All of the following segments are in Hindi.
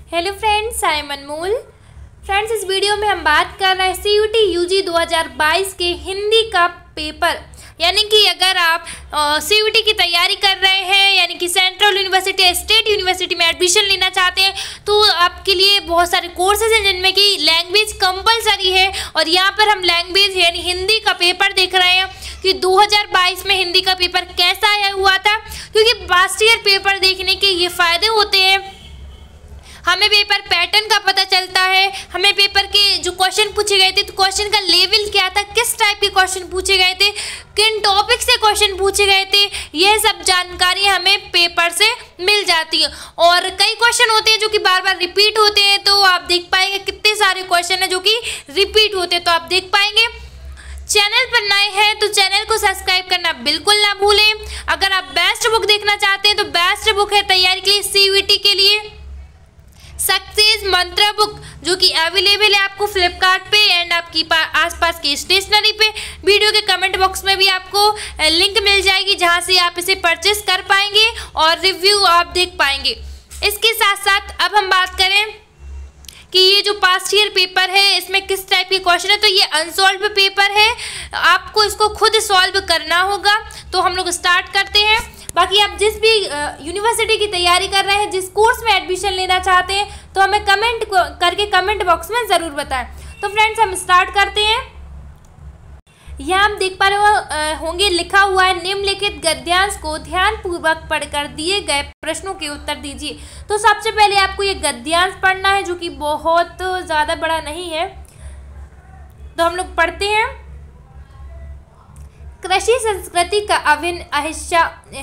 Hello friends, I am Anmol. Friends, इस वीडियो में हम बात कर रहे हैं सीयूटी यूजी 2022 के हिंदी का पेपर। यानी कि अगर आप सीयूटी की तैयारी कर रहे हैं, यानी कि सेंट्रल यूनिवर्सिटी या स्टेट यूनिवर्सिटी में एडमिशन लेना चाहते हैं, तो आपके लिए बहुत सारे कोर्सेज हैं जिनमें कि लैंग्वेज कंपलसरी है। और यहाँ पर हम लैंग्वेज यानी हिंदी का पेपर देख रहे हैं कि 2022 में हिंदी का पेपर कैसा आया हुआ था। क्योंकि पास्ट ईयर पेपर देखने के ये फ़ायदे होते हैं, हमें पेपर पैटर्न का पता चलता है, हमें पेपर के जो क्वेश्चन पूछे गए थे तो क्वेश्चन का लेवल क्या था, किस टाइप के क्वेश्चन पूछे गए थे, किन टॉपिक से क्वेश्चन पूछे गए थे, यह सब जानकारी हमें पेपर से मिल जाती है। और कई क्वेश्चन होते हैं जो कि बार बार रिपीट होते हैं, तो आप देख पाएंगे कितने सारे क्वेश्चन हैं जो कि रिपीट होते हैं, तो आप देख पाएंगे। चैनल पर नए हैं तो चैनल को सब्सक्राइब करना बिल्कुल ना भूलें। अगर आप बेस्ट बुक देखना चाहते हैं तो बेस्ट बुक है तैयारी के लिए सीयूटी के लिए सक्सेस मंत्र बुक, जो कि अवेलेबल है आपको फ्लिपकार्ट पे एंड आपकी आसपास की स्टेशनरी पे। वीडियो के कमेंट बॉक्स में भी आपको लिंक मिल जाएगी जहां से आप इसे परचेस कर पाएंगे और रिव्यू आप देख पाएंगे। इसके साथ साथ अब हम बात करें कि ये जो पास्ट ईयर पेपर है इसमें किस टाइप के क्वेश्चन है, तो ये अनसॉल्व पेपर है, आपको इसको खुद सॉल्व करना होगा। तो हम लोग स्टार्ट करते हैं। बाकी आप जिस भी यूनिवर्सिटी की तैयारी कर रहे हैं, जिस कोर्स में एडमिशन लेना चाहते हैं, तो हमें कमेंट करके कमेंट बॉक्स में ज़रूर बताएं। तो फ्रेंड्स, हम स्टार्ट करते हैं। यहाँ हम देख पा रहे होंगे लिखा हुआ है, निम्नलिखित गद्यांश को ध्यानपूर्वक पढ़कर दिए गए प्रश्नों के उत्तर दीजिए। तो सबसे पहले आपको ये गद्यांश पढ़ना है, जो कि बहुत ज़्यादा बड़ा नहीं है, तो हम लोग पढ़ते हैं। कृषि संस्कृति का अभिन्न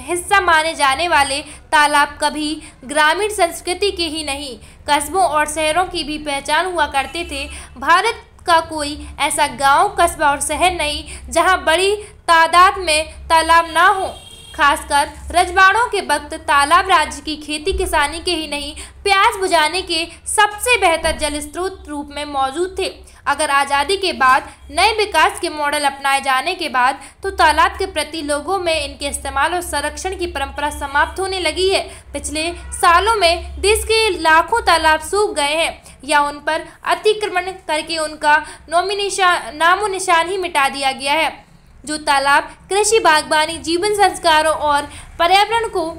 हिस्सा माने जाने वाले तालाब कभी ग्रामीण संस्कृति के ही नहीं, कस्बों और शहरों की भी पहचान हुआ करते थे। भारत का कोई ऐसा गांव, कस्बा और शहर नहीं जहां बड़ी तादाद में तालाब ना हो। खासकर रजवाड़ों के वक्त तालाब राज्य की खेती किसानी के ही नहीं, प्यास बुझाने के सबसे बेहतर जल स्रोत रूप में मौजूद थे। अगर आज़ादी के बाद नए विकास के मॉडल अपनाए जाने के बाद तो तालाब के प्रति लोगों में इनके इस्तेमाल और संरक्षण की परंपरा समाप्त होने लगी है। पिछले सालों में देश के लाखों तालाब सूख गए हैं या उन पर अतिक्रमण करके उनका नामो निशान ही मिटा दिया गया है। जो तालाब कृषि, बागवानी, जीवन संस्कारों और पर्यावरण को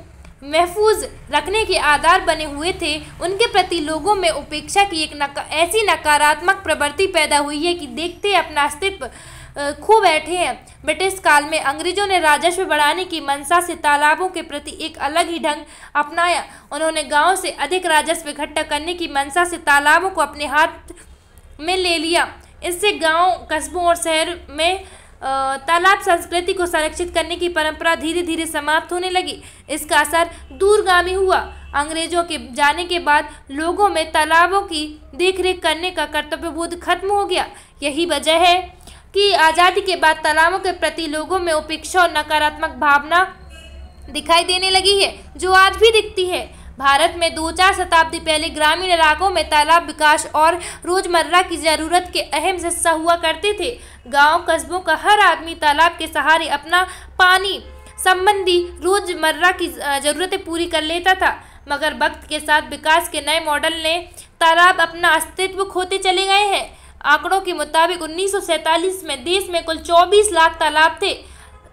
महफूज रखने के आधार बने हुए थे, उनके प्रति लोगों में उपेक्षा की एक ऐसी नकारात्मक प्रवृत्ति पैदा हुई है कि देखते अपना अस्तित्व खो बैठे हैं। ब्रिटिश काल में अंग्रेजों ने राजस्व बढ़ाने की मंशा से तालाबों के प्रति एक अलग ही ढंग अपनाया। उन्होंने गांव से अधिक राजस्व इकट्ठा करने की मंशा से तालाबों को अपने हाथ में ले लिया। इससे गाँव, कस्बों और शहर में तालाब संस्कृति को संरक्षित करने की परंपरा धीरे धीरे समाप्त होने लगी। इसका असर दूरगामी हुआ। अंग्रेजों के जाने के बाद लोगों में तालाबों की देखरेख करने का कर्तव्यबोध खत्म हो गया। यही वजह है कि आज़ादी के बाद तालाबों के प्रति लोगों में उपेक्षा और नकारात्मक भावना दिखाई देने लगी है, जो आज भी दिखती है। भारत में 2-4 शताब्दी पहले ग्रामीण इलाकों में तालाब विकास और रोजमर्रा की ज़रूरत के अहम हिस्सा हुआ करते थे। गांव, कस्बों का हर आदमी तालाब के सहारे अपना पानी संबंधी रोजमर्रा की ज़रूरतें पूरी कर लेता था। मगर वक्त के साथ विकास के नए मॉडल ने तालाब अपना अस्तित्व खोते चले गए हैं। आंकड़ों के मुताबिक 1947 में देश में कुल 24 लाख तालाब थे।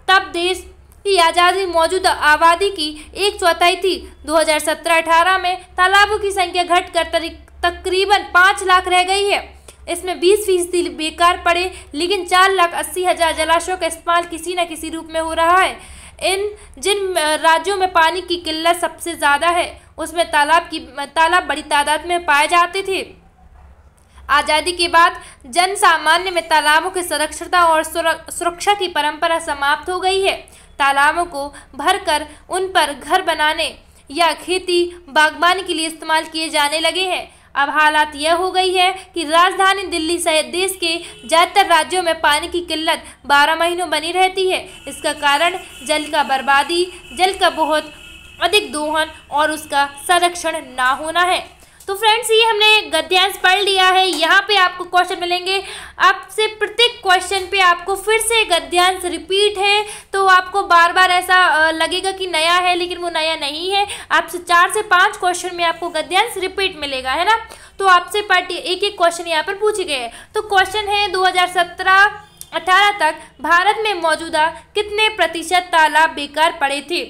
तब देश की आज़ादी मौजूदा आबादी की 1/4 थी। 2017-18 में तालाबों की संख्या घटकर तकरीबन 5 लाख रह गई है। इसमें 20% बेकार पड़े, लेकिन 4,80,000 जलाशयों का इस्तेमाल किसी न किसी रूप में हो रहा है। जिन राज्यों में पानी की किल्लत सबसे ज़्यादा है, उसमें तालाब बड़ी तादाद में पाए जाते थे। आज़ादी के बाद जन सामान्य में तालाबों के संरक्षण और सुरक्षा की परंपरा समाप्त हो गई है। तालाबों को भरकर उन पर घर बनाने या खेती, बागवानी के लिए इस्तेमाल किए जाने लगे हैं। अब हालात यह हो गई है कि राजधानी दिल्ली सहित देश के ज़्यादातर राज्यों में पानी की किल्लत 12 महीनों बनी रहती है। इसका कारण जल का बर्बादी, जल का बहुत अधिक दोहन और उसका संरक्षण ना होना है। तो फ्रेंड्स ये हमने गद्यांश पढ़ लिया है। यहाँ पे आपको क्वेश्चन मिलेंगे, आपसे प्रत्येक क्वेश्चन पे आपको फिर से गद्यांश रिपीट है, तो आपको बार बार ऐसा लगेगा कि नया है, लेकिन वो नया नहीं है। आपसे 4 से 5 क्वेश्चन में आपको गद्यांश रिपीट मिलेगा, है ना। तो आपसे एक एक क्वेश्चन यहाँ पर पूछे गए हैं। तो क्वेश्चन है 2017-18 तक भारत में मौजूदा कितने प्रतिशत तालाब बेकार पड़े थे।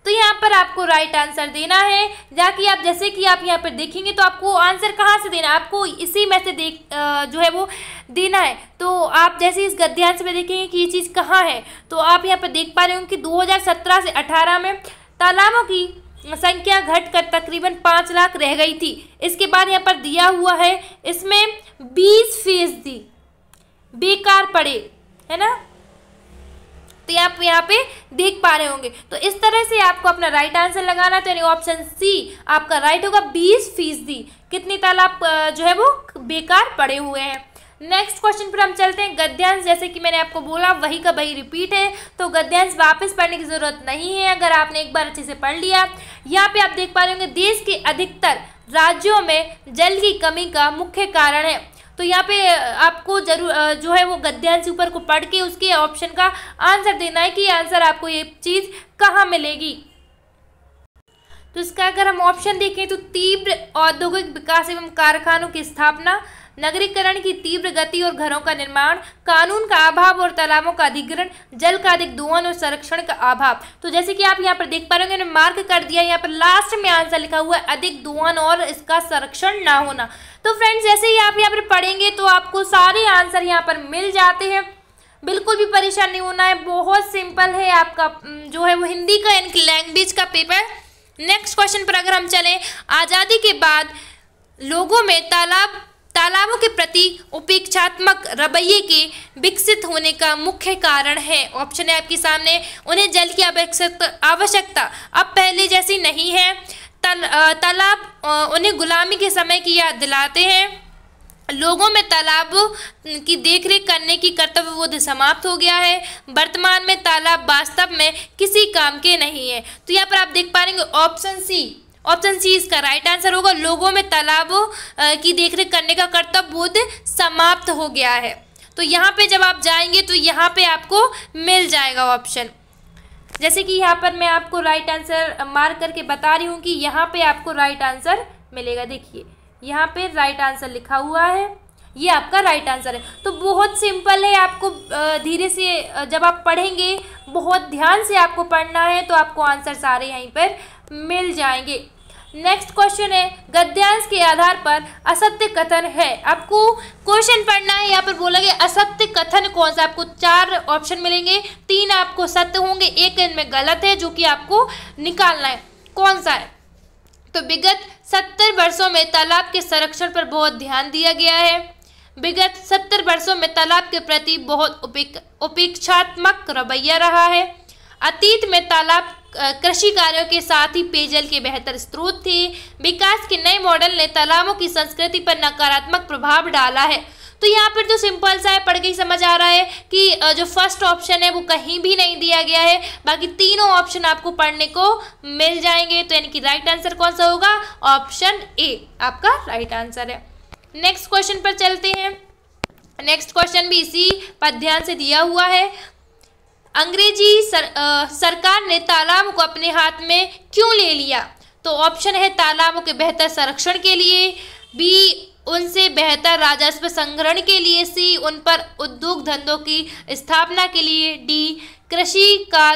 तो यहाँ पर आपको राइट आंसर देना है। जाकि आप जैसे कि आप यहाँ पर देखेंगे तो आपको आंसर कहाँ से देना है, आपको इसी में से जो है वो देना है। तो आप जैसे इस गद्यांश में देखेंगे कि ये चीज़ कहाँ है, तो आप यहाँ पर देख पा रहे होंगे कि 2017 से 18 में तालाबों की संख्या घटकर तकरीबन 5 लाख रह गई थी। इसके बाद यहाँ पर दिया हुआ है, इसमें 20% बेकार पड़े, है ना। तो आप यहाँ पे देख पा रहे होंगे। तो इस तरह से आपको अपना राइट आंसर लगाना है। तो यानी ऑप्शन सी आपका राइट होगा। 20% कितने तालाब जो है वो बेकार पड़े हुए हैं। नेक्स्ट क्वेश्चन पर हम चलते हैं। गद्यांश जैसे कि मैंने आपको बोला वही का वही रिपीट है, तो गद्यांश वापस पढ़ने की जरूरत नहीं है अगर आपने एक बार अच्छे से पढ़ लिया। यहाँ पे आप देख पा रहे होंगे, देश के अधिकतर राज्यों में जल की कमी का मुख्य कारण है। तो यहाँ पे आपको जरूर जो है वो गद्यांश ऊपर को पढ़ के उसके ऑप्शन का आंसर देना है कि आंसर आपको ये चीज़ कहाँ मिलेगी। तो इसका अगर हम ऑप्शन देखें तो तीव्र औद्योगिक विकास एवं कारखानों की स्थापना, नगरीकरण की तीव्र गति और घरों का निर्माण, कानून का अभाव और तालाबों का अधिग्रहण, जल का अधिक दोहन और संरक्षण का अभाव। तो जैसे कि आप यहाँ पर देख पा रहे होंगे, मार्क कर दिया, यहाँ पर लास्ट में आंसर लिखा हुआ है अधिक दोहन और इसका संरक्षण ना होना। तो फ्रेंड्स जैसे ही आप यहाँ पर पढ़ेंगे तो आपको सारे आंसर यहाँ पर मिल जाते हैं, बिल्कुल भी परेशान नहीं होना है। बहुत सिंपल है आपका जो है वो हिंदी का यानी लैंग्वेज का पेपर। नेक्स्ट क्वेश्चन पर अगर हम चलें, आज़ादी के बाद लोगों में तालाबों के प्रति उपेक्षात्मक रवैये के विकसित होने का मुख्य कारण है। ऑप्शन है आपके सामने, उन्हें जल की आवश्यकता अब पहले जैसी नहीं है। तालाब उन्हें गुलामी के समय की याद दिलाते हैं। लोगों में तालाबों की देखरेख करने की कर्तव्यबोध समाप्त हो गया है। वर्तमान में तालाब वास्तव में किसी काम के नहीं है। तो यहाँ पर आप देख पा रहे ऑप्शन सी इसका राइट आंसर होगा। लोगों में तालाबों की देखरेख करने का कर्तव्यबोध समाप्त हो गया है। तो यहाँ पे जब आप जाएंगे तो यहाँ पे आपको मिल जाएगा ऑप्शन। जैसे कि यहाँ पर मैं आपको राइट आंसर मार्क करके बता रही हूँ कि यहाँ पे आपको राइट आंसर मिलेगा। देखिए यहाँ पे राइट आंसर लिखा हुआ है, ये आपका राइट आंसर है। तो बहुत सिंपल है, आपको धीरे से जब आप पढ़ेंगे, बहुत ध्यान से आपको पढ़ना है, तो आपको आंसर सारे यहीं पर मिल जाएंगे। नेक्स्ट क्वेश्चन है, गद्यांश के आधार पर असत्य कथन है। आपको क्वेश्चन पढ़ना है, यहाँ पर बोला गया असत्य कथन कौन सा। आपको 4 ऑप्शन मिलेंगे, 3 आपको सत्य होंगे, एक इनमें गलत है जो कि आपको निकालना है कौन सा है। तो विगत 70 वर्षों में तालाब के संरक्षण पर बहुत ध्यान दिया गया है। विगत 70 वर्षों में तालाब के प्रति बहुत उपेक्षात्मक रवैया रहा है। अतीत में तालाब कृषि कार्यों के साथ ही पेयजल के बेहतर स्रोत थे। विकास के नए मॉडल ने तालाबों की संस्कृति पर नकारात्मक प्रभाव डाला है। तो यहाँ पर तो सिंपल सा है, पढ़ के ही समझ आ रहा है कि जो फर्स्ट ऑप्शन है वो कहीं भी नहीं दिया गया है, बाकी तीनों ऑप्शन आपको पढ़ने को मिल जाएंगे। तो यानी कि राइट आंसर कौन सा होगा, ऑप्शन ए आपका राइट आंसर है। नेक्स्ट क्वेश्चन पर चलते हैं। नेक्स्ट क्वेश्चन भी इसी पर ध्यान से दिया हुआ है। अंग्रेजी सरकार ने तालाबों को अपने हाथ में क्यों ले लिया। तो ऑप्शन है तालाबों के बेहतर संरक्षण के लिए, बी उनसे बेहतर राजस्व संग्रहण के लिए, सी उन पर उद्योग धंधों की स्थापना के लिए, डी कृषि का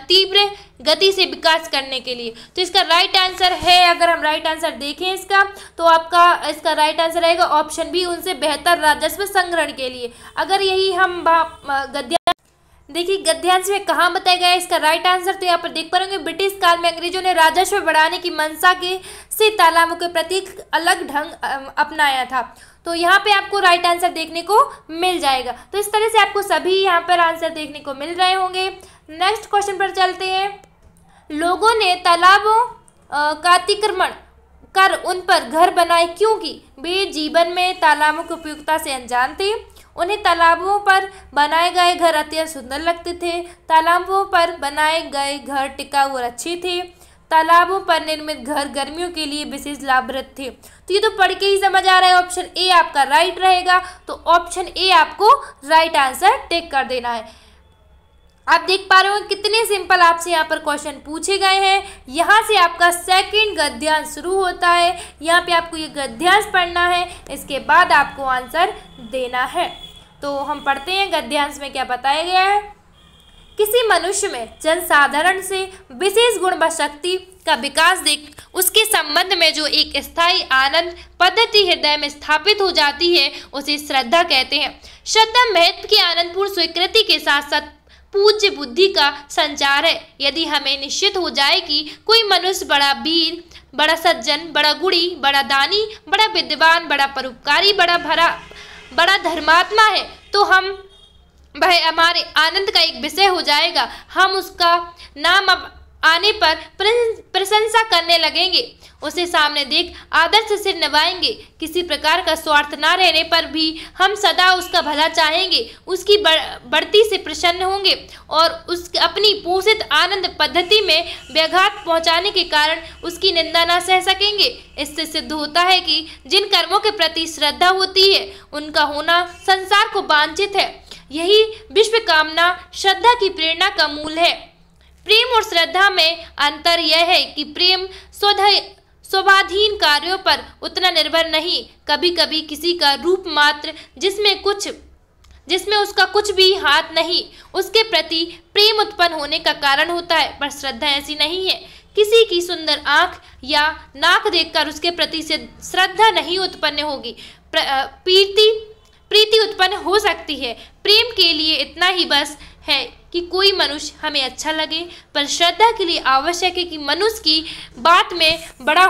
तीव्र गति से विकास करने के लिए। तो इसका राइट आंसर है, अगर हम राइट आंसर देखें इसका, तो आपका इसका राइट आंसर रहेगा ऑप्शन बी उनसे बेहतर राजस्व संग्रहण के लिए। अगर यही हम देखिए गद्यांश में कहाँ बताया गया है इसका राइट आंसर, तो यहाँ पर देख पा रहे होंगे, ब्रिटिश काल में अंग्रेजों ने राजस्व बढ़ाने की मंशा के से तालाबों के प्रति अलग ढंग अपनाया था। तो यहाँ पे आपको राइट आंसर देखने को मिल जाएगा। तो इस तरह से आपको सभी यहाँ पर आंसर देखने को मिल रहे होंगे। नेक्स्ट क्वेश्चन पर चलते हैं। लोगों ने तालाबों का अतिक्रमण कर उन पर घर बनाए क्योंकि वे जीवन में तालाबों की उपयोगिता से अनजान थे। उन्हें तालाबों पर बनाए गए घर अत्यंत सुंदर लगते थे। तालाबों पर बनाए गए घर टिकाऊ और अच्छे थे। तालाबों पर निर्मित घर गर्मियों के लिए विशेष लाभप्रद थे। तो ये तो पढ़ के ही समझ आ रहा है, ऑप्शन ए आपका राइट रहेगा। तो ऑप्शन ए आपको राइट आंसर टिक कर देना है। आप देख पा रहे हो कितने सिंपल आपसे यहाँ पर क्वेश्चन पूछे गए हैं। यहाँ से आपका सेकंड गद्यांश शुरू होता है। यहाँ पे आपको ये गद्यांश पढ़ना है, इसके बाद आपको आंसर देना है। तो हम पढ़ते हैं गद्यांश में क्या बताया गया है। किसी मनुष्य में जनसाधारण से विशेष गुण व शक्ति का विकास देख उसके संबंध में जो एक स्थायी आनंद पद्धति हृदय में स्थापित हो जाती है, उसे श्रद्धा कहते हैं। श्रद्धा महत्व की आनंदपूर्ण स्वीकृति के साथ साथ पूज्य बुद्धि का संचार है। यदि हमें निश्चित हो जाए कि कोई मनुष्य बड़ा वीर, बड़ा सज्जन, बड़ा गुणी, बड़ा दानी, बड़ा विद्वान, बड़ा परोपकारी, बड़ा धर्मात्मा है, तो वह हमारे आनंद का एक विषय हो जाएगा। हम उसका नाम अब आने पर प्रशंसा करने लगेंगे, उसे सामने देख आदर से सिर नवाएंगे। किसी प्रकार का स्वार्थ न रहने पर भी हम सदा उसका भला चाहेंगे, उसकी बढ़ती से प्रसन्न होंगे और उसकी अपनी पोषित आनंद पद्धति में व्याघात पहुंचाने के कारण उसकी निंदा न सह सकेंगे। इससे सिद्ध होता है कि जिन कर्मों के प्रति श्रद्धा होती है, उनका होना संसार को वांछित है। यही विश्व कामना श्रद्धा की प्रेरणा का मूल है। प्रेम और श्रद्धा में अंतर यह है कि प्रेम स्वाधीन कार्यों पर उतना निर्भर नहीं, कभी कभी किसी का रूप मात्र जिसमें उसका कुछ भी हाथ नहीं, उसके प्रति प्रेम उत्पन्न होने का कारण होता है। पर श्रद्धा ऐसी नहीं है। किसी की सुंदर आंख या नाक देखकर उसके प्रति से श्रद्धा नहीं उत्पन्न होगी, प्रीति उत्पन्न हो सकती है। प्रेम के लिए इतना ही बस है कि कोई मनुष्य हमें अच्छा लगे, पर श्रद्धा के लिए आवश्यक है कि मनुष्य की बात में बड़ा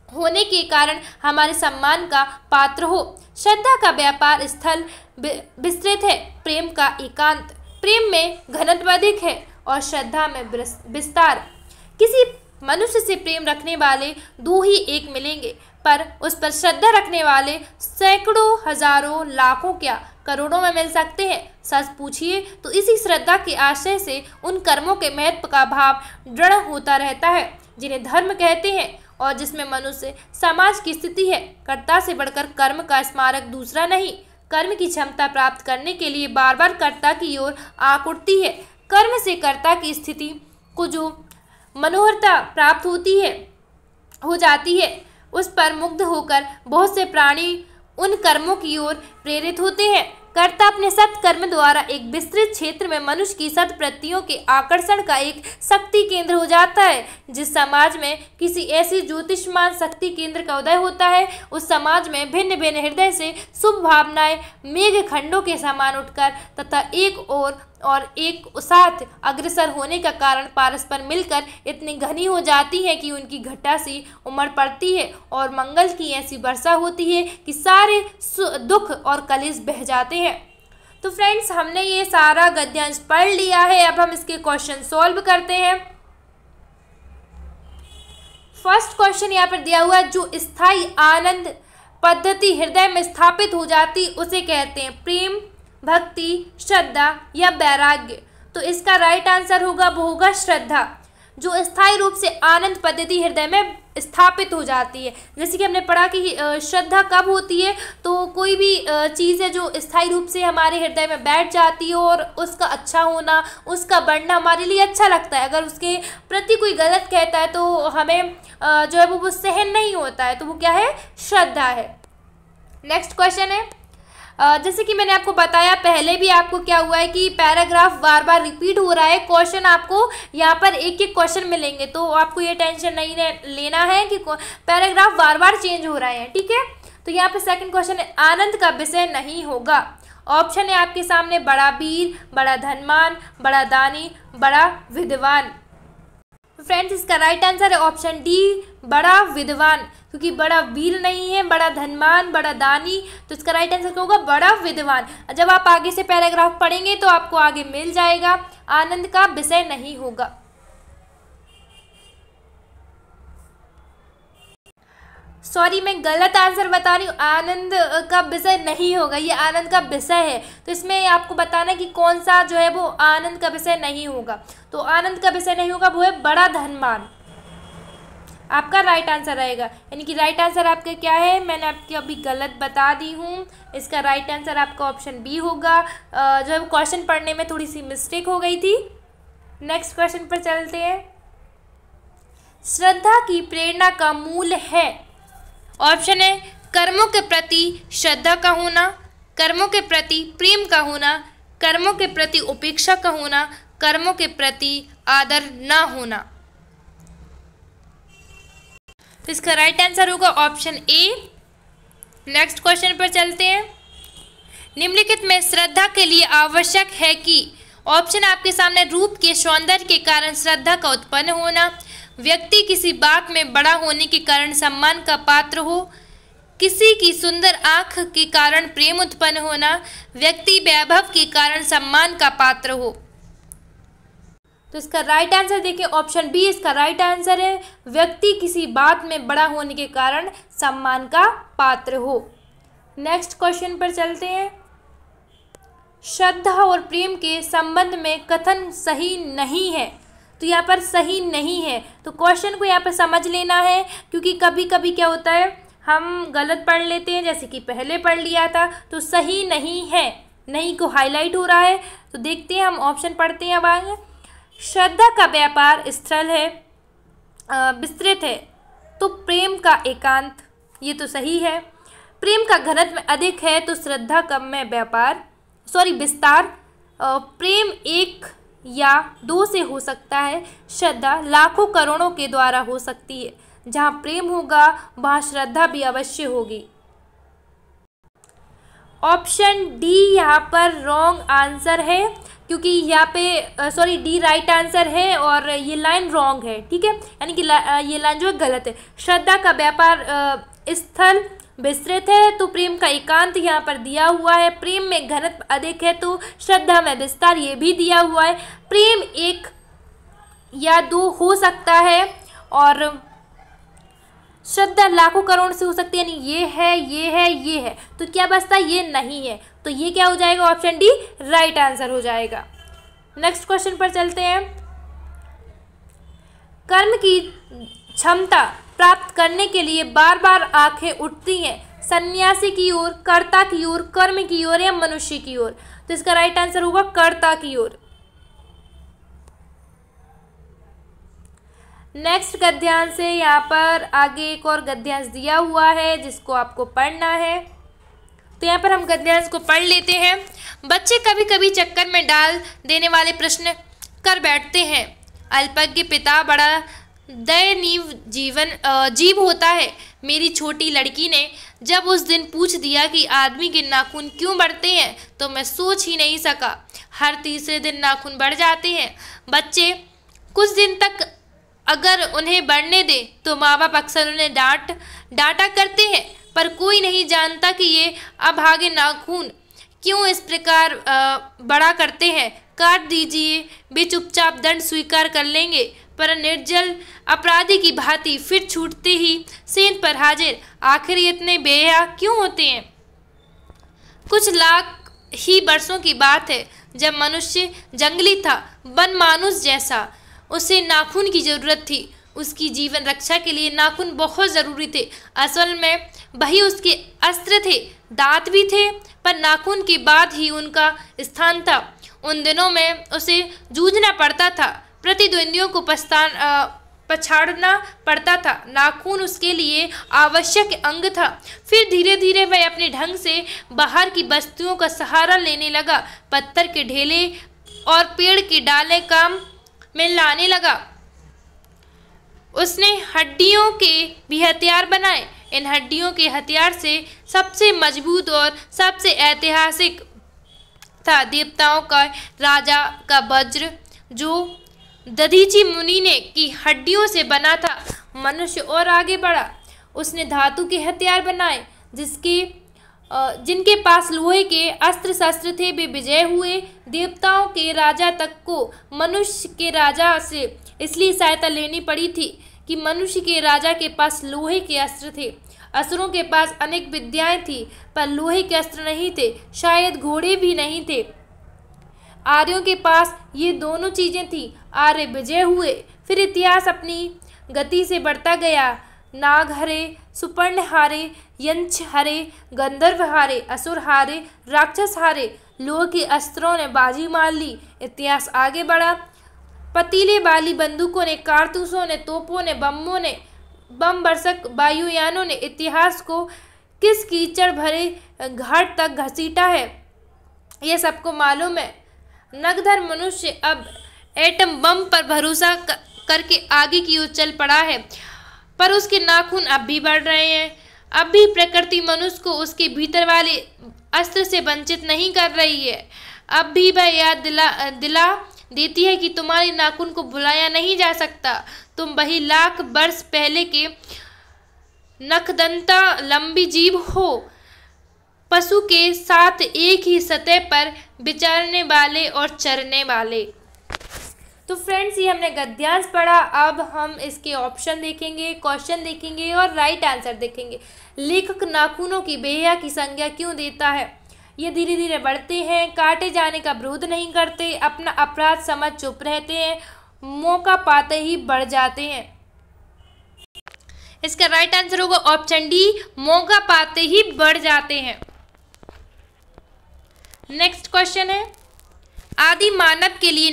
होने के कारण हमारे सम्मान का पात्र हो। श्रद्धा का व्यापार स्थल विस्तृत है, प्रेम का एकांत। प्रेम में घनत्व अधिक है और श्रद्धा में विस्तार। किसी मनुष्य से प्रेम रखने वाले दो ही एक मिलेंगे, पर उस पर श्रद्धा रखने वाले सैकड़ों, हजारों, लाखों, क्या करोड़ों में मिल सकते हैं। सच पूछिए तो इसी श्रद्धा के आश्रय से उन कर्मों के महत्व का भाव दृढ़ होता रहता है जिन्हें धर्म कहते हैं और जिसमें मनुष्य समाज की स्थिति है। कर्ता से बढ़कर कर्म का स्मारक दूसरा नहीं। कर्म की क्षमता प्राप्त करने के लिए बार बार कर्ता की ओर आंख उठती है। कर्म से कर्ता की स्थिति को जो मनोहरता प्राप्त हो जाती है, उस पर मुग्ध होकर बहुत से प्राणी उन कर्मों की ओर प्रेरित होते हैं। कर्ता अपने सत्कर्म द्वारा एक विस्तृत क्षेत्र में मनुष्य की सत्प्रवृत्तियों के आकर्षण का एक शक्ति केंद्र हो जाता है। जिस समाज में किसी ऐसी ज्योतिषमान शक्ति केंद्र का उदय होता है, उस समाज में भिन्न भिन्न हृदय से शुभ भावनाएं मेघ खंडों के समान उठकर तथा एक और एक साथ अग्रसर होने का कारण परस्पर मिलकर इतनी घनी हो जाती है कि उनकी घटा सी उमड़ पड़ती है और मंगल की ऐसी वर्षा होती है कि सारे दुख और कलेश बह जाते हैं। तो फ्रेंड्स, हमने ये सारा गद्यांश पढ़ लिया है। अब हम इसके क्वेश्चन सॉल्व करते हैं। फर्स्ट क्वेश्चन यहाँ पर दिया हुआ है, जो स्थायी आनंद पद्धति हृदय में स्थापित हो जाती उसे कहते हैं प्रेम, भक्ति, श्रद्धा या वैराग्य। तो इसका राइट आंसर होगा, वो होगा श्रद्धा। जो स्थायी रूप से आनंद पद्धति हृदय में स्थापित हो जाती है। जैसे कि हमने पढ़ा कि श्रद्धा कब होती है, तो कोई भी चीज़ है जो स्थायी रूप से हमारे हृदय में बैठ जाती है और उसका अच्छा होना, उसका बढ़ना हमारे लिए अच्छा लगता है। अगर उसके प्रति कोई गलत कहता है तो हमें जो है वो सहन नहीं होता है, तो वो क्या है, श्रद्धा है। नेक्स्ट क्वेश्चन है, जैसे कि मैंने आपको बताया पहले भी, आपको क्या हुआ है कि पैराग्राफ बार बार रिपीट हो रहा है। क्वेश्चन आपको यहाँ पर एक एक क्वेश्चन मिलेंगे, तो आपको ये टेंशन नहीं लेना है कि पैराग्राफ बार बार चेंज हो रहे हैं, ठीक है। तो यहाँ पे सेकंड क्वेश्चन है, आनंद का विषय नहीं होगा। ऑप्शन है आपके सामने, बड़ा वीर, बड़ा धनवान, बड़ा दानी, बड़ा विद्वान। फ्रेंड्स, इसका राइट आंसर है ऑप्शन डी, बड़ा विद्वान, क्योंकि बड़ा वीर नहीं है, बड़ा धनवान, बड़ा दानी। तो इसका राइट आंसर क्या होगा, बड़ा विद्वान। जब आप आगे से पैराग्राफ पढ़ेंगे तो आपको आगे मिल जाएगा, आनंद का विषय नहीं होगा। सॉरी, मैं गलत आंसर बता रही हूँ। आनंद का विषय नहीं होगा, ये आनंद का विषय है। तो इसमें आपको बताना है कि कौन सा जो है वो आनंद का विषय नहीं होगा। तो आनंद का विषय नहीं होगा, वो है बड़ा धनवान। आपका राइट आंसर रहेगा। यानी कि राइट आंसर आपका क्या है, मैंने आपको अभी गलत बता दी हूँ। इसका राइट आंसर आपका ऑप्शन बी होगा। जो है वो क्वेश्चन पढ़ने में थोड़ी सी मिस्टेक हो गई थी। नेक्स्ट क्वेश्चन पर चलते हैं। श्रद्धा की प्रेरणा का मूल है। ऑप्शन है कर्मों के प्रति श्रद्धा का होना, कर्मों के प्रति प्रेम का होना, कर्मों के प्रति उपेक्षा का होना, कर्मों के प्रति आदर न होना। तो इसका राइट आंसर होगा ऑप्शन ए। नेक्स्ट क्वेश्चन पर चलते हैं। निम्नलिखित में श्रद्धा के लिए आवश्यक है कि ऑप्शन आपके सामने रूप के सौंदर्य के कारण श्रद्धा का उत्पन्न होना, व्यक्ति किसी बात में बड़ा होने के कारण सम्मान का पात्र हो, किसी की सुंदर आंख के कारण प्रेम उत्पन्न होना, व्यक्ति वैभव के कारण सम्मान का पात्र हो। तो इसका राइट आंसर देखिए ऑप्शन बी इसका राइट आंसर है। व्यक्ति किसी बात में बड़ा होने के कारण सम्मान का पात्र हो। नेक्स्ट क्वेश्चन पर चलते हैं। श्रद्धा और प्रेम के संबंध में कथन सही नहीं है। तो यहाँ पर सही नहीं है, तो क्वेश्चन को यहाँ पर समझ लेना है, क्योंकि कभी कभी क्या होता है हम गलत पढ़ लेते हैं, जैसे कि पहले पढ़ लिया था। तो सही नहीं है, नहीं को हाईलाइट हो रहा है। तो देखते हैं, हम ऑप्शन पढ़ते हैं अब आगे। श्रद्धा का व्यापार स्थल है, विस्तृत है, तो प्रेम का एकांत, ये तो सही है। प्रेम का घनत्व अधिक है, तो श्रद्धा कम में विस्तार। प्रेम एक या दो से हो सकता है, श्रद्धा लाखों करोड़ों के द्वारा हो सकती है। जहाँ प्रेम होगा वहाँ श्रद्धा भी अवश्य होगी। ऑप्शन डी यहाँ पर रॉन्ग आंसर है, क्योंकि यहाँ पे डी राइट आंसर है और ये लाइन रॉन्ग है, ठीक है। यानी कि ये लाइन जो है गलत है। श्रद्धा का व्यापार स्थल विस्तृत है, तो प्रेम का एकांत यहाँ पर दिया हुआ है। प्रेम में घनत्व अधिक है, तो श्रद्धा में विस्तार, ये भी दिया हुआ है। प्रेम एक या दो हो सकता है और श्रद्धा लाखों करोड़ से हो सकती है। यानी ये है, ये है, ये है, तो क्या बचता है, ये नहीं है। तो ये क्या हो जाएगा, ऑप्शन डी राइट आंसर हो जाएगा। नेक्स्ट क्वेश्चन पर चलते हैं। कर्म की क्षमता प्राप्त करने के लिए बार बार आंखें उठती हैं, सन्यासी की ओर, कर्ता की ओर, कर्म की ओर या मनुष्य की ओर। तो इसका राइट आंसर होगा कर्ता की ओर। नेक्स्ट गद्यांश से यहाँ पर आगे एक और गद्यांश दिया हुआ है जिसको आपको पढ़ना है। तो यहाँ पर हम गद्यांश को पढ़ लेते हैं। बच्चे कभी कभी चक्कर में डाल देने वाले प्रश्न कर बैठते हैं। अल्पज्ञ पिता बड़ा दयनीय जीव होता है। मेरी छोटी लड़की ने जब उस दिन पूछ दिया कि आदमी के नाखून क्यों बढ़ते हैं, तो मैं सोच ही नहीं सका। हर तीसरे दिन नाखून बढ़ जाते हैं। बच्चे कुछ दिन तक अगर उन्हें बढ़ने दे तो माँ बाप अक्सर उन्हें डांटा करते हैं, पर कोई नहीं जानता कि ये अभागे नाखून क्यों इस प्रकार बड़ा करते हैं। काट दीजिए, वे चुपचाप दंड स्वीकार कर लेंगे, पर निर्जल अपराधी की भांति फिर छूटते ही सेंध पर हाजिर। आखिर इतने बेहया क्यों होते हैं? कुछ लाख ही वर्षों की बात है जब मनुष्य जंगली था, वन मानुष जैसा। उसे नाखून की जरूरत थी। उसकी जीवन रक्षा के लिए नाखून बहुत ज़रूरी थे। असल में वही उसके अस्त्र थे। दांत भी थे, पर नाखून के बाद ही उनका स्थान था। उन दिनों में उसे जूझना पड़ता था, प्रतिद्वंदियों को पछाड़ना पड़ता था। नाखून उसके लिए आवश्यक अंग था। फिर धीरे धीरे वह अपने ढंग से बाहर की वस्तुओं का सहारा लेने लगा। पत्थर के ढेले और पेड़ के डाले काम में लाने लगा। उसने हड्डियों के भी हथियार बनाए। इन हड्डियों के हथियार से सबसे मजबूत और सबसे ऐतिहासिक था देवताओं का राजा का वज्र, जो दधीची मुनि ने की हड्डियों से बना था। मनुष्य और आगे बढ़ा। उसने धातु के हथियार बनाए, जिनके पास लोहे के अस्त्र शस्त्र थे। वे विजय हुए। देवताओं के राजा तक को मनुष्य के राजा से इसलिए सहायता लेनी पड़ी थी कि मनुष्य के राजा के पास लोहे के अस्त्र थे। असुरों के पास अनेक विद्याएं थी पर लोहे के अस्त्र नहीं थे, शायद घोड़े भी नहीं थे। आर्यों के पास ये दोनों चीजें थी। आर्य विजय हुए। फिर इतिहास अपनी गति से बढ़ता गया। नाग हरे, सुपर्ण हारे, यंछ हारे, गंधर्व हारे, असुर हारे, राक्षस हारे। लोह के अस्त्रों ने बाजी मार ली। इतिहास आगे बढ़ा। पतीले वाली बंदूकों ने, कारतूसों ने, तोपों ने, बम बरसक वायुयानों ने इतिहास को किस कीचड़ भरे घाट तक घसीटा है, यह सबको मालूम है। नगधर मनुष्य अब एटम बम पर भरोसा करके आगे की ओर चल पड़ा है, पर उसके नाखून अब भी बढ़ रहे हैं। अब भी प्रकृति मनुष्य को उसके भीतर वाले अस्त्र से वंचित नहीं कर रही है। अब भी वह याद दिला देती है कि तुम्हारे नाखून को भुलाया नहीं जा सकता। तुम वही लाख वर्ष पहले के नखदंता लंबी जीव हो, पशु के साथ एक ही सतह पर विचरने वाले और चरने वाले। तो फ्रेंड्स, ये हमने गद्यांश पढ़ा। अब हम इसके ऑप्शन देखेंगे, क्वेश्चन देखेंगे और राइट आंसर देखेंगे। लेखक नाखूनों की बेहया की संज्ञा क्यों देता है? ये धीरे धीरे बढ़ते हैं, काटे जाने का विरोध नहीं करते, अपना अपराध समझ चुप रहते हैं, मौका पाते ही बढ़ जाते हैं। इसका राइट आंसर होगा ऑप्शन डी, मौका पाते ही बढ़ जाते हैं। नेक्स्ट क्वेश्चन है, आदि मानव के लिए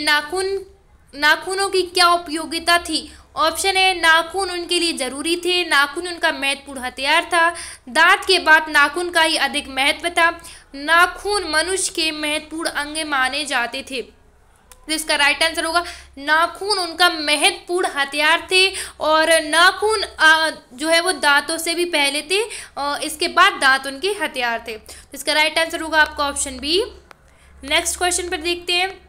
नाखूनों की क्या उपयोगिता थी? ऑप्शन ए, नाखून उनके लिए जरूरी थे, नाखून उनका महत्वपूर्ण हथियार था, दांत के बाद नाखून का ही अधिक महत्व था, नाखून मनुष्य के महत्वपूर्ण अंग माने जाते थे। तो इसका राइट आंसर होगा नाखून उनका महत्वपूर्ण हथियार थे और नाखून जो है वो दांतों से भी पहले थे, इसके बाद दांत उनके हथियार थे। तो इसका राइट आंसर होगा आपका ऑप्शन बी। नेक्स्ट क्वेश्चन पर देखते हैं,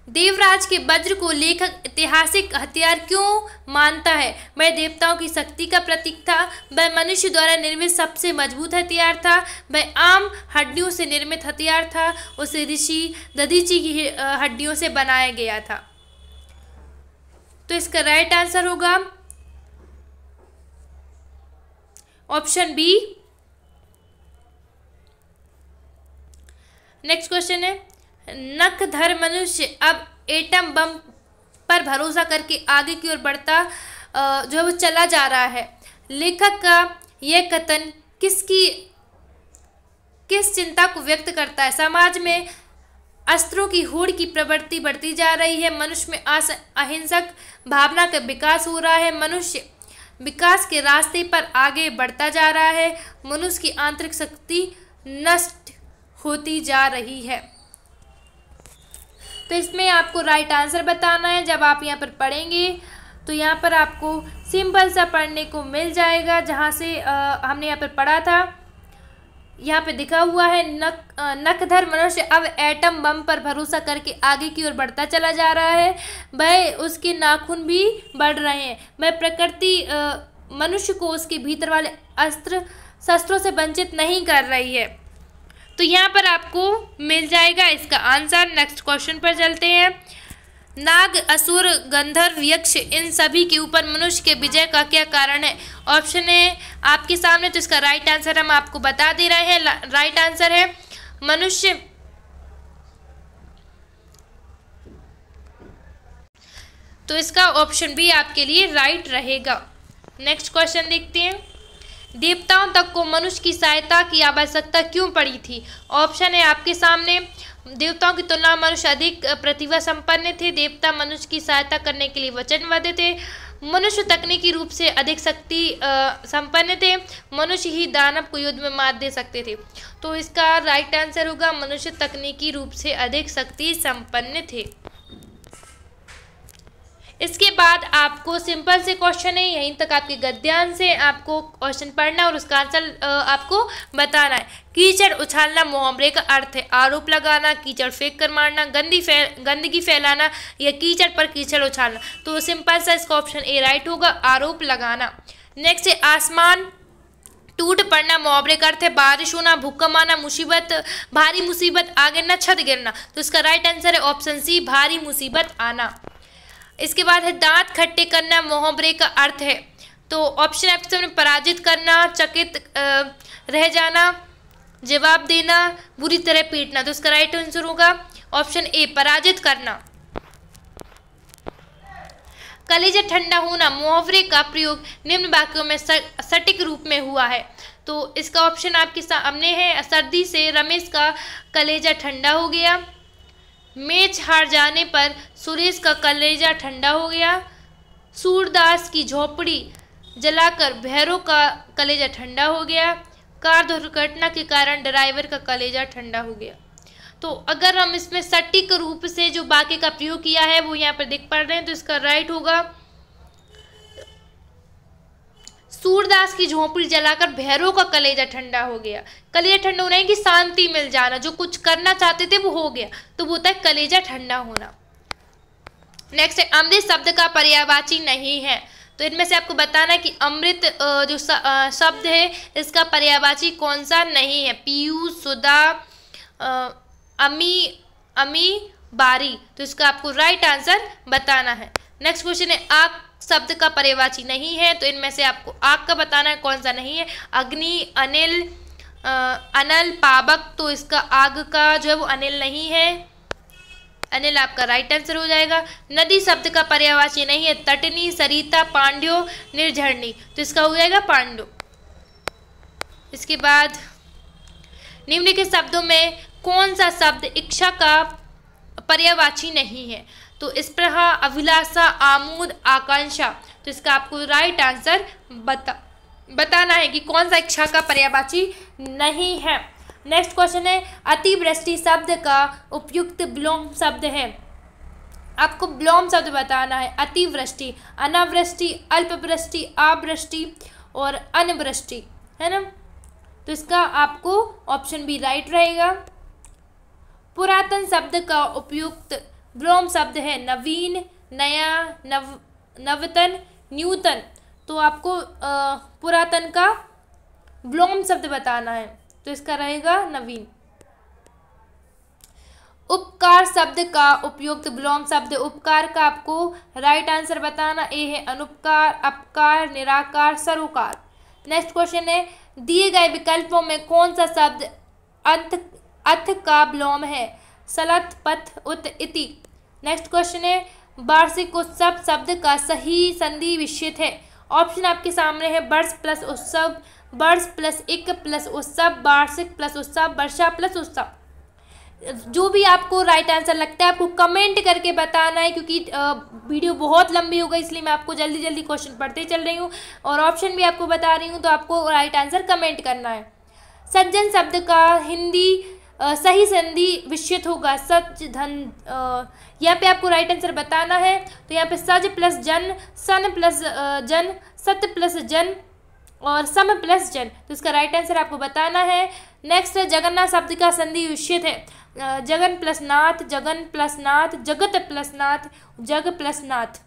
देवराज के वज्र को लेखक ऐतिहासिक हथियार क्यों मानता है? वह देवताओं की शक्ति का प्रतीक था, वह मनुष्य द्वारा निर्मित सबसे मजबूत हथियार था, वह आम हड्डियों से निर्मित हथियार था, उसे ऋषि दधीची की हड्डियों से बनाया गया था। तो इसका राइट आंसर होगा ऑप्शन बी। नेक्स्ट क्वेश्चन है, नखधर मनुष्य अब एटम बम पर भरोसा करके आगे की ओर बढ़ता जो है वो चला जा रहा है। लेखक का यह कथन किस चिंता को व्यक्त करता है? समाज में अस्त्रों की होड़ की प्रवृत्ति बढ़ती जा रही है, मनुष्य में अहिंसक भावना का विकास हो रहा है, मनुष्य विकास के रास्ते पर आगे बढ़ता जा रहा है, मनुष्य की आंतरिक शक्ति नष्ट होती जा रही है। तो इसमें आपको राइट आंसर बताना है। जब आप यहाँ पर पढ़ेंगे तो यहाँ पर आपको सिंपल सा पढ़ने को मिल जाएगा, जहाँ से हमने यहाँ पर पढ़ा था। यहाँ पे दिखा हुआ है, नखधर मनुष्य अब एटम बम पर भरोसा करके आगे की ओर बढ़ता चला जा रहा है, वह उसके नाखून भी बढ़ रहे हैं, वह प्रकृति मनुष्य को उसके भीतर वाले अस्त्र शस्त्रों से वंचित नहीं कर रही है। तो यहाँ पर आपको मिल जाएगा इसका आंसर। नेक्स्ट क्वेश्चन पर चलते हैं, नाग, असुर, गंधर्व, यक्ष, इन सभी के ऊपर मनुष्य के विजय का क्या कारण है? ऑप्शन है आपके सामने, तो इसका राइट आंसर हम आपको बता दे रहे हैं। राइट आंसर है मनुष्य। तो इसका ऑप्शन बी आपके लिए राइट रहेगा। नेक्स्ट क्वेश्चन देखते हैं, देवताओं तक को मनुष्य की सहायता की आवश्यकता क्यों पड़ी थी? ऑप्शन है आपके सामने, देवताओं की तुलना में मनुष्य अधिक प्रतिभा संपन्न थे, देवता मनुष्य की सहायता करने के लिए वचनबद्ध थे, मनुष्य तकनीकी रूप से अधिक शक्ति संपन्न थे, मनुष्य ही दानव को युद्ध में मात दे सकते थे। तो इसका राइट आंसर होगा मनुष्य तकनीकी रूप से अधिक शक्ति संपन्न थे। इसके बाद आपको सिंपल से क्वेश्चन है, यहीं तक आपके गद्यांश से आपको क्वेश्चन पढ़ना और उसका आंसर आपको बताना है। कीचड़ उछालना मुहावरे का अर्थ है आरोप लगाना, कीचड़ फेंक कर मारना, गंदगी फैलाना या कीचड़ पर कीचड़ उछालना। तो सिंपल सा इसका ऑप्शन ए राइट होगा, आरोप लगाना। नेक्स्ट है आसमान टूट पड़ना मुहावरे का अर्थ है बारिश होना, भूकंप आना, मुसीबत, भारी मुसीबत आ गिरना, छत गिरना। तो इसका राइट आंसर है ऑप्शन सी, भारी मुसीबत आना। इसके बाद है दांत खट्टे करना मुहावरे का अर्थ है, तो ऑप्शन आपके सामने पराजित करना, चकित रह जाना, जवाब देना, बुरी तरह पीटना। तो इसका राइट आंसर होगा ऑप्शन ए, पराजित करना। कलेजा ठंडा होना मुहावरे का प्रयोग निम्न वाक्यों में सटीक रूप में हुआ है। तो इसका ऑप्शन आपके सामने है, सर्दी से रमेश का कलेजा ठंडा हो गया, मैच हार जाने पर सुरेश का कलेजा ठंडा हो गया, सूरदास की झोपड़ी जलाकर भैरव का कलेजा ठंडा हो गया, कार दुर्घटना के कारण ड्राइवर का कलेजा ठंडा हो गया। तो अगर हम इसमें सटीक रूप से जो वाक्य का प्रयोग किया है वो यहाँ पर देख पा रहे हैं, तो इसका राइट होगा सूरदास की झोपड़ी जलाकर भैरव का कलेजा ठंडा हो गया। कलेजा ठंडा होना है कि शांति मिल जाना, जो कुछ करना चाहते थे वो हो गया, तो वो होता है कलेजा ठंडा होना। नेक्स्ट है, अमृत शब्द का पर्यायवाची नहीं है। तो इनमें से आपको बताना है कि अमृत जो शब्द है इसका पर्यायवाची कौन सा नहीं है। पीयूष, सुधा, अमी, बारी। तो इसका आपको राइट आंसर बताना है। नेक्स्ट क्वेश्चन है, आग शब्द का पर्यायवाची नहीं है। तो इनमें से आपको आग का बताना है कौन सा नहीं है। अग्नि, अनिल, अनल, पावक। तो इसका आग का जो है वो अनिल नहीं है, अनिल आपका राइट आंसर हो जाएगा। नदी शब्द का पर्यायवाची नहीं है। तटनी, सरिता, पांड्यो, निर्झरणी। तो इसका हो जाएगा पांड्यो। इसके बाद निम्नलिखित शब्दों में कौन सा शब्द इच्छा का पर्यायवाची नहीं है। तो स्पृहा, अभिलाषा, आमोद, आकांक्षा। तो इसका आपको राइट आंसर बताना है कि कौन सा इच्छा का पर्यायवाची नहीं है। नेक्स्ट क्वेश्चन है, अतिवृष्टि शब्द का उपयुक्त विलोम शब्द है। आपको विलोम शब्द बताना है। अतिवृष्टि, अनावृष्टि, अल्पवृष्टि, आवृष्टि और अनवृष्टि, है ना। तो इसका आपको ऑप्शन बी राइट रहेगा। पुरातन शब्द का उपयुक्त विलोम शब्द है नवीन, नया, नवतन, न्यूतन। तो आपको पुरातन का विलोम शब्द बताना है, तो इसका रहेगा नवीन। उपकार शब्द का उपयुक्त विलोम शब्द। उपकार का आपको राइट आंसर बताना। ए है अनुपकार, अपकार, निराकार, सरोकार। नेक्स्ट क्वेश्चन है, दिए गए विकल्पों में कौन सा शब्द अथ का विलोम है। सलत, पथ, उत, इति। नेक्स्ट क्वेश्चन है, वार्षिक उत्सव शब्द का सही संधि विच्छेद है। ऑप्शन आपके सामने है, वर्ष प्लस उत्सव, वर्ष प्लस एक प्लस उत्सव, वार्षिक प्लस उत्सव, वर्षा प्लस उत्सव। जो भी आपको राइट आंसर लगता है आपको कमेंट करके बताना है, क्योंकि वीडियो बहुत लंबी हो गई इसलिए मैं आपको जल्दी जल्दी क्वेश्चन पढ़ते चल रही हूँ और ऑप्शन भी आपको बता रही हूँ, तो आपको राइट आंसर कमेंट करना है। सज्जन शब्द का हिंदी सही संधि विच्छेद होगा सच धन। यहाँ पे आपको राइट आंसर बताना है। तो यहाँ पे सज प्लस जन, सन प्लस जन, सत प्लस जन और सम प्लस जन। तो इसका राइट आंसर आपको बताना है। नेक्स्ट है, जगन्नाथ शब्द का संधि विच्छेद है। जगन प्लस नाथ, जगन प्लस नाथ, जगत प्लस नाथ, जग प्लस नाथ।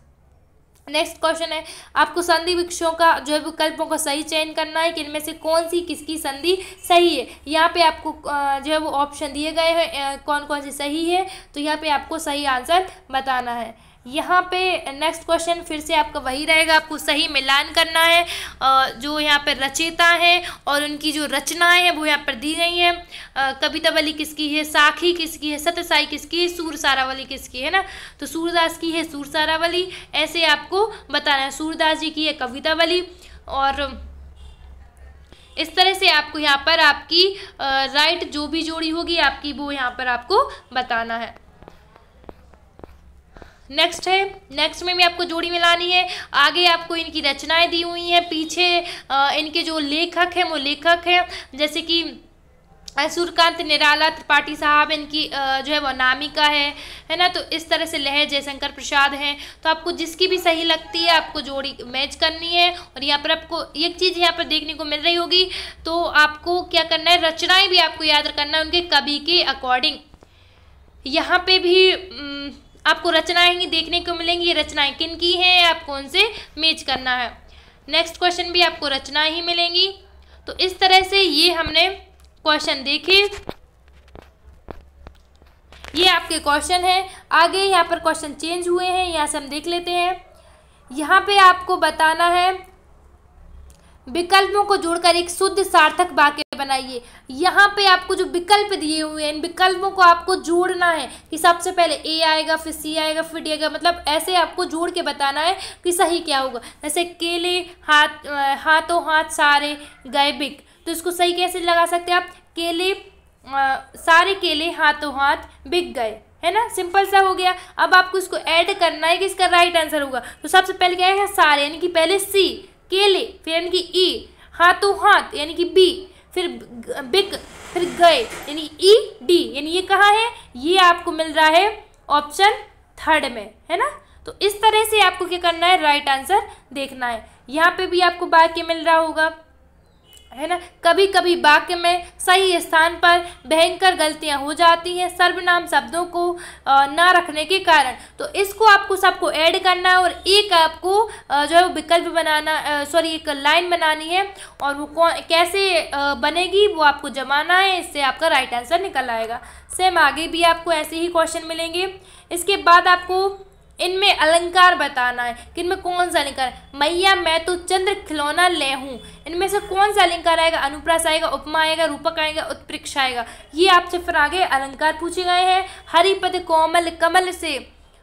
नेक्स्ट क्वेश्चन है, आपको संधि विक्षों का जो है विकल्पों का सही चयन करना है कि इनमें से कौन सी किसकी संधि सही है। यहाँ पे आपको जो है वो ऑप्शन दिए गए हैं कौन कौन सी सही है, तो यहाँ पे आपको सही आंसर बताना है। यहाँ पे नेक्स्ट क्वेश्चन फिर से आपका वही रहेगा, आपको सही मिलान करना है। जो यहाँ पर रचयिता है और उनकी जो रचनाएं हैं वो यहाँ पर दी गई हैं। कवितावली किसकी है, साखी किसकी है, सत्यसाई किसकी है, सूरसारावली किसकी है ना। तो सूरदास की है सूरसारावली, ऐसे आपको बताना है। सूरदास जी की है कवितावली और इस तरह से आपको यहाँ पर आपकी राइट जो भी जोड़ी होगी आपकी वो यहाँ पर आपको बताना है। नेक्स्ट है, नेक्स्ट में भी आपको जोड़ी मिलानी है। आगे आपको इनकी रचनाएं दी हुई हैं, पीछे इनके जो लेखक हैं वो लेखक हैं, जैसे कि सूर्यकांत निराला त्रिपाठी साहब, इनकी जो है वो अनामिका है ना। तो इस तरह से लहर जयशंकर प्रसाद हैं। तो आपको जिसकी भी सही लगती है आपको जोड़ी मैच करनी है। और यहाँ पर आपको एक चीज़ यहाँ पर देखने को मिल रही होगी, तो आपको क्या करना है, रचनाएं भी आपको याद करना है उनके कवि के अकॉर्डिंग। यहाँ पे भी आपको रचनाएं ही देखने को मिलेंगी, ये रचनाएं किन की हैं आपको उनसे मैच करना है। नेक्स्ट क्वेश्चन भी आपको रचनाएं ही मिलेंगी। तो इस तरह से ये हमने क्वेश्चन देखे, ये आपके क्वेश्चन है। आगे यहाँ पर क्वेश्चन चेंज हुए हैं, यहाँ से हम देख लेते हैं। यहाँ पे आपको बताना है विकल्पों को जोड़कर एक शुद्ध सार्थक वाक्य बनाइए। यहाँ पे आपको जो विकल्प दिए हुए हैं इन विकल्पों को आपको जोड़ना है कि सबसे पहले ए आएगा, फिर सी आएगा, फिर डी आएगा, मतलब ऐसे आपको जोड़ के बताना है कि सही क्या होगा। जैसे केले हाथों हाथ सारे गए बिक, तो इसको सही कैसे लगा सकते हैं आप, केले सारे केले हाथों हाथ बिक गए, है ना, सिंपल सा हो गया। अब आपको इसको ऐड करना है कि इसका राइट आंसर होगा। तो सबसे पहले क्या है, सारे यानी कि पहले सी, केले फिर यानी कि ई, हाथों हाथ यानी कि बी, फिर बिक, फिर गए यानी ई डी, यानी ये कहाँ है, ये आपको मिल रहा है ऑप्शन थर्ड में, है ना। तो इस तरह से आपको क्या करना है, राइट आंसर देखना है। यहाँ पे भी आपको वाक्य मिल रहा होगा, है ना। कभी कभी वाक्य में सही स्थान पर भयंकर गलतियां हो जाती हैं सर्वनाम शब्दों को ना रखने के कारण। तो इसको आपको सबको ऐड करना है और एक आपको जो है वो विकल्प बनाना, सॉरी एक लाइन बनानी है और वो कैसे बनेगी वो आपको जमाना है, इससे आपका राइट आंसर निकल आएगा। सेम आगे भी आपको ऐसे ही क्वेश्चन मिलेंगे। इसके बाद आपको इनमें अलंकार बताना है कि इनमें कौन सा अलंकार, मैया मैं तो चंद्र खिलौना ले हूँ, इनमें से कौन सा अलंकार आएगा, अनुप्रास आएगा, उपमा आएगा, रूपक आएगा, उत्प्रेक्षा आएगा। ये आपसे फिर आगे अलंकार पूछे गए हैं। हरिपद कोमल कमल से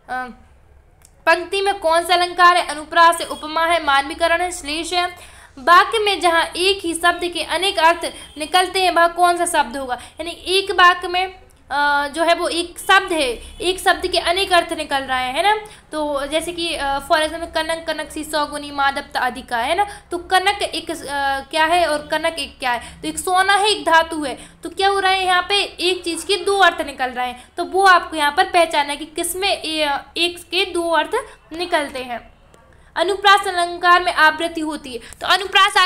पंक्ति में कौन सा अलंकार है, अनुप्रास है, उपमा है, मानवीकरण है, श्लेष है। वाक्य में जहाँ एक ही शब्द के अनेक अर्थ निकलते हैं वह कौन सा शब्द होगा, यानी एक वाक्य में जो है वो एक शब्द है, एक शब्द के अनेक अर्थ निकल रहे हैं, है ना। तो जैसे कि फॉर एग्जाम्पल कनक कनक सी सौगुनी माधवता अधिका, है ना। तो कनक एक क्या है और कनक एक क्या है, तो एक सोना है, एक धातु है। तो क्या हो रहा है, यहाँ पे एक चीज़ के दो अर्थ निकल रहे हैं, तो वो आपको यहाँ पर पहचानना है कि किसमें एक के दो अर्थ निकलते हैं। अनुप्रास अलंकार में आवृत्ति होती है, तो अनुप्रास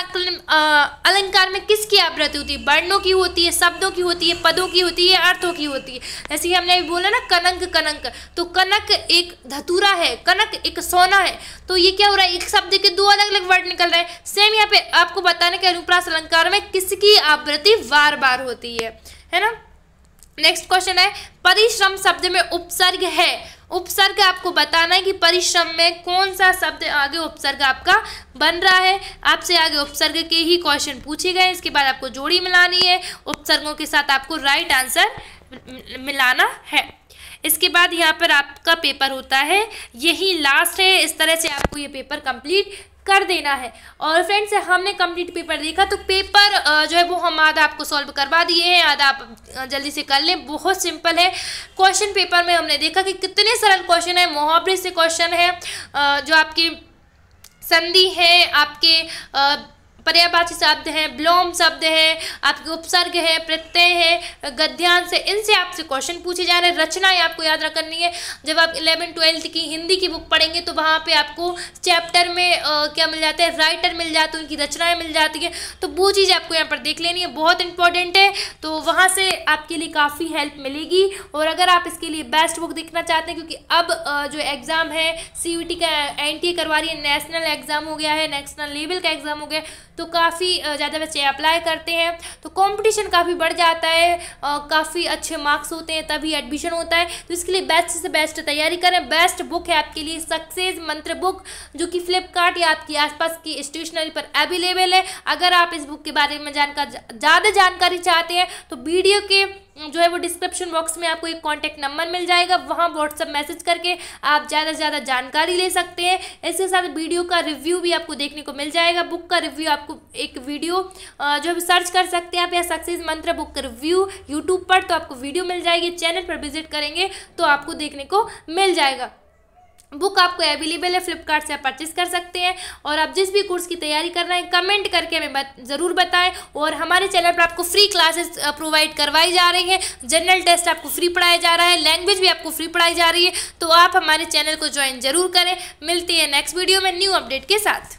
अलंकार में किसकी आवृत्ति होती है, वर्णों की होती है, शब्दों की होती है, पदों की होती है, अर्थों की होती है। जैसे हमने अभी बोला ना कनक कनक, तो कनक एक धतूरा है, कनक एक सोना है। तो ये क्या हो रहा है, एक शब्द के दो अलग अलग वर्ड निकल रहे हैं। सेम यहाँ पे आपको बताना कि अनुप्रास अलंकार में किसकी आवृत्ति बार बार होती है ना। नेक्स्ट क्वेश्चन है, परिश्रम शब्द में उपसर्ग है, उपसर्ग आपको बताना है कि परिश्रम में कौन सा शब्द आगे उपसर्ग आपका बन रहा है। आपसे आगे उपसर्ग के ही क्वेश्चन पूछे गए, इसके बाद आपको जोड़ी मिलानी है, उपसर्गों के साथ आपको राइट आंसर मिलाना है। इसके बाद यहाँ पर आपका पेपर होता है, यही लास्ट है। इस तरह से आपको ये पेपर कंप्लीट कर देना है। और फ्रेंड्स हमने कंप्लीट पेपर देखा, तो पेपर जो है वो हम आधा आपको सॉल्व करवा दिए हैं, आधा आप जल्दी से कर लें। बहुत सिंपल है क्वेश्चन पेपर में। हमने देखा कि कितने सरल क्वेश्चन है, मुहावरे से क्वेश्चन है, जो आपकी संधि है, आपके पर्यायवाची शब्द है, विलोम शब्द है, आपके उपसर्ग है, प्रत्यय है, गद्यांश है, इनसे आपसे क्वेश्चन पूछे जा रहे हैं। रचनाएं आपको याद रखनी है। जब आप 11th-12th की हिंदी की बुक पढ़ेंगे तो वहाँ पे आपको चैप्टर में क्या मिल जाता है, राइटर मिल जाते हैं, उनकी रचनाएं मिल जाती है। तो वो चीज़ आपको यहाँ पर देख लेनी है, बहुत इंपॉर्टेंट है। तो वहाँ से आपके लिए काफ़ी हेल्प मिलेगी। और अगर आप इसके लिए बेस्ट बुक देखना चाहते हैं, क्योंकि अब जो एग्ज़ाम है CUET का NTA करवा रही है, नेशनल एग्ज़ाम हो गया है, नेशनल लेवल का एग्ज़ाम हो गया, तो काफ़ी ज़्यादा बच्चे अप्लाई करते हैं, तो कंपटीशन काफ़ी बढ़ जाता है, काफ़ी अच्छे मार्क्स होते हैं, तभी एडमिशन होता है। तो इसके लिए बेस्ट से बेस्ट तैयारी करें। बेस्ट बुक है आपके लिए सक्सेस मंत्र बुक, जो कि फ्लिपकार्ट या आपकी आसपास की स्टेशनरी पर अवेलेबल है। अगर आप इस बुक के बारे में ज़्यादा जानकारी चाहते हैं तो वीडियो के जो है वो डिस्क्रिप्शन बॉक्स में आपको एक कॉन्टैक्ट नंबर मिल जाएगा, वहाँ व्हाट्सएप मैसेज करके आप ज़्यादा से ज़्यादा जानकारी ले सकते हैं। इसके साथ वीडियो का रिव्यू भी आपको देखने को मिल जाएगा। बुक का रिव्यू आपको एक वीडियो जो है सर्च कर सकते हैं आप, या सक्सेस मंत्र बुक का रिव्यू यूट्यूब पर, तो आपको वीडियो मिल जाएगी। चैनल पर विजिट करेंगे तो आपको देखने को मिल जाएगा। बुक आपको अवेलेबल है, फ्लिपकार्ट से आप परचेस कर सकते हैं। और आप जिस भी कोर्स की तैयारी कर रहे हैं कमेंट करके हमें ज़रूर बताएं। और हमारे चैनल पर आपको फ्री क्लासेस प्रोवाइड करवाई जा रही हैं, जनरल टेस्ट आपको फ्री पढ़ाया जा रहा है, लैंग्वेज भी आपको फ्री पढ़ाई जा रही है। तो आप हमारे चैनल को ज्वाइन जरूर करें। मिलते हैं नेक्स्ट वीडियो में न्यू अपडेट के साथ।